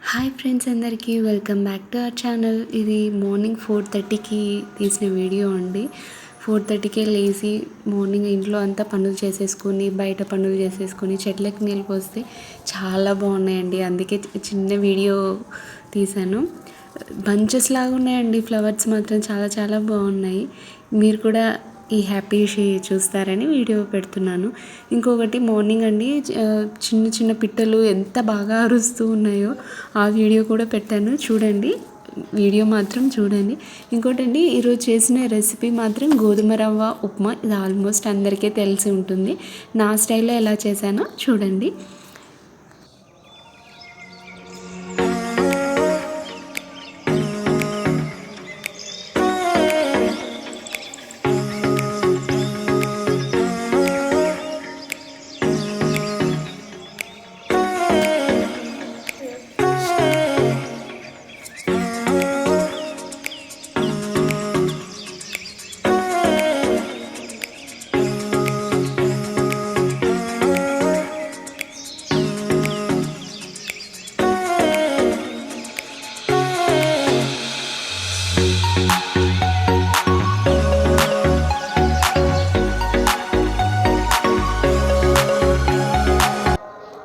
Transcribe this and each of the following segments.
Hi friends, అందరికీ welcome back to our channel. ఇది morning 4:30కి తీసిన వీడియో అండి. 4:30కే లేచి మార్నింగ్ ఇంట్లో అంతా పనులు చేసేసుకొని, బయట పనులు చేసేసుకొని, చెట్లకు నీళ్ళు పోస్తే చాలా బాగున్నాయండి. అందుకే చిన్న వీడియో తీశాను. బంచెస్ లాగా ఉన్నాయండి ఫ్లవర్స్, మాత్రం చాలా చాలా బాగున్నాయి. మీరు కూడా ఈ హ్యాపీ చూస్తారని వీడియో పెడుతున్నాను. ఇంకొకటి, మార్నింగ్ అండి చిన్న చిన్న పిట్టలు ఎంత బాగా అరుస్తూ ఉన్నాయో ఆ వీడియో కూడా పెట్టాను, చూడండి. వీడియో మాత్రం చూడండి. ఇంకోటండి, ఈరోజు చేసిన రెసిపీ మాత్రం గోధుమ రవ్వ ఉప్మా. ఇది ఆల్మోస్ట్ అందరికీ తెలిసి ఉంటుంది. నా స్టైల్లో ఎలా చేశానో చూడండి.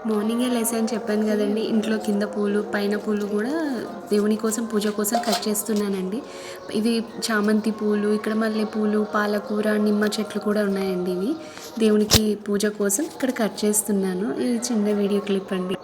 మార్నింగే లేసాను చెప్పాను కదండి. ఇంట్లో కింద పూలు, పైన పూలు కూడా దేవుని కోసం, పూజ కోసం కట్ చేస్తున్నానండి. ఇవి చామంతి పూలు, ఇక్కడ మల్లె పూలు, పాలకూర, నిమ్మ చెట్లు కూడా ఉన్నాయండి. ఇవి దేవునికి పూజ కోసం ఇక్కడ కట్ చేస్తున్నాను. ఇది చిన్న వీడియో క్లిప్ అండి.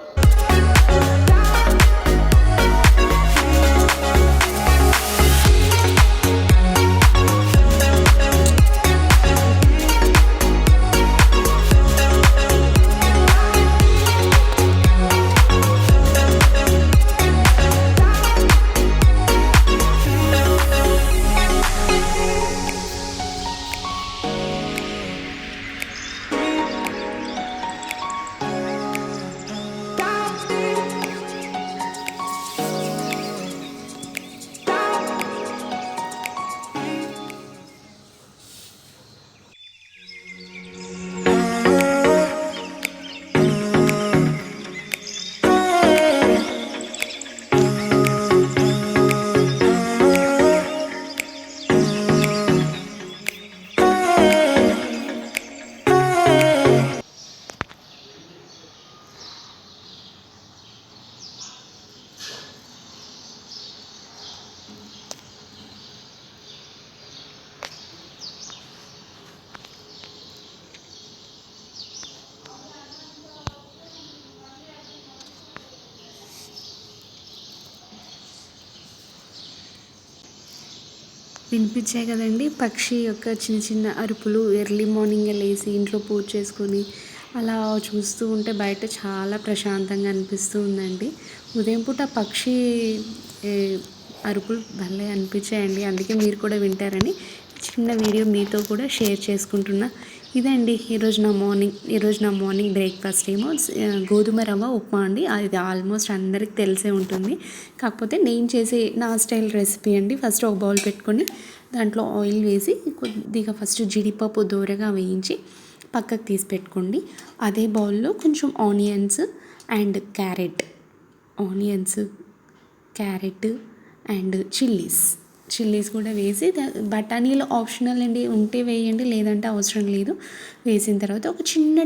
వినిపించాయి కదండి పక్షి యొక్క చిన్న చిన్న అరుపులు. ఎర్లీ మార్నింగే లేచి ఇంట్లో పూజ చేసుకొని అలా చూస్తూ ఉంటే బయట చాలా ప్రశాంతంగా అనిపిస్తూ ఉందండి. ఉదయం పూట పక్షి అరుపులు భలే అనిపించాయండి. అందుకే మీరు కూడా వింటారని చిన్న వీడియో మీతో కూడా షేర్ చేసుకుంటున్నా. ఇదండి ఈరోజు నా మార్నింగ్ బ్రేక్ఫాస్ట్ ఏమో గోధుమ రవ్వ ఉప్మా అండి. అది ఆల్మోస్ట్ అందరికి తెలిసే ఉంటుంది. కాకపోతే నేను చేసే నా స్టైల్ రెసిపీ అండి. ఫస్ట్ ఒక బౌల్ పెట్టుకొని దాంట్లో ఆయిల్ వేసి కొద్దిగా ఫస్ట్ జీడిపప్పు దోరగా వేయించి పక్కకు తీసి పెట్టుకోండి. అదే బౌల్లో కొంచెం onions and carrot and chillies కూడా వేసి, బఠానీలు ఆప్షనల్ అండి, ఉంటే వేయండి, లేదంటే అవసరం లేదు. వేసిన తర్వాత ఒక చిన్న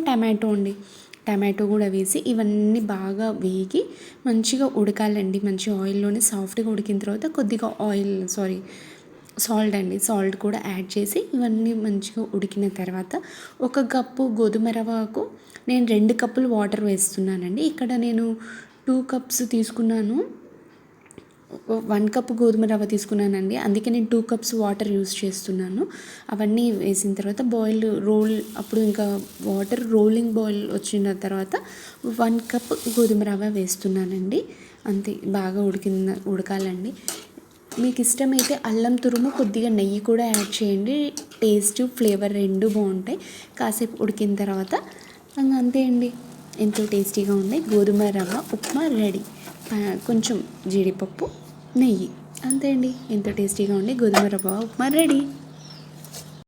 టమాటో కూడా వేసి ఇవన్నీ బాగా వేగి మంచిగా ఉడకాలండి. మంచి ఆయిల్లోనే సాఫ్ట్గా ఉడికిన తర్వాత కొద్దిగా సాల్ట్ కూడా యాడ్ చేసి ఇవన్నీ మంచిగా ఉడికిన తర్వాత ఒక కప్పు గోధుమ రవ్వకు నేను 2 కప్పులు వాటర్ వేస్తున్నానండి. ఇక్కడ నేను 2 కప్స్ తీసుకున్నాను. 1 కప్పు గోధుమ రవ్వ తీసుకున్నానండి. అందుకే నేను 2 కప్స్ వాటర్ యూస్ చేస్తున్నాను. అవన్నీ వేసిన తర్వాత అప్పుడు ఇంకా వాటర్ రోలింగ్ బాయిల్ వచ్చిన తర్వాత 1 కప్ గోధుమ రవ్వ వేస్తున్నానండి. అంతే, బాగా ఉడకాలండి. మీకు ఇష్టమైతే అల్లం తురుము, కొద్దిగా నెయ్యి కూడా యాడ్ చేయండి. టేస్ట్, ఫ్లేవర్ 2 బాగుంటాయి. కాసేపు ఉడికిన తర్వాత అంతే అండి, ఎంతో టేస్టీగా ఉండే గోధుమ రవ్వ ఉప్మా రెడీ. కొంచెం జీడిపప్పు, నెయ్యి, అంతే అండి. ఎంతో టేస్టీగా ఉండే గోధుమ రవ్వ ఉప్మా రెడీ.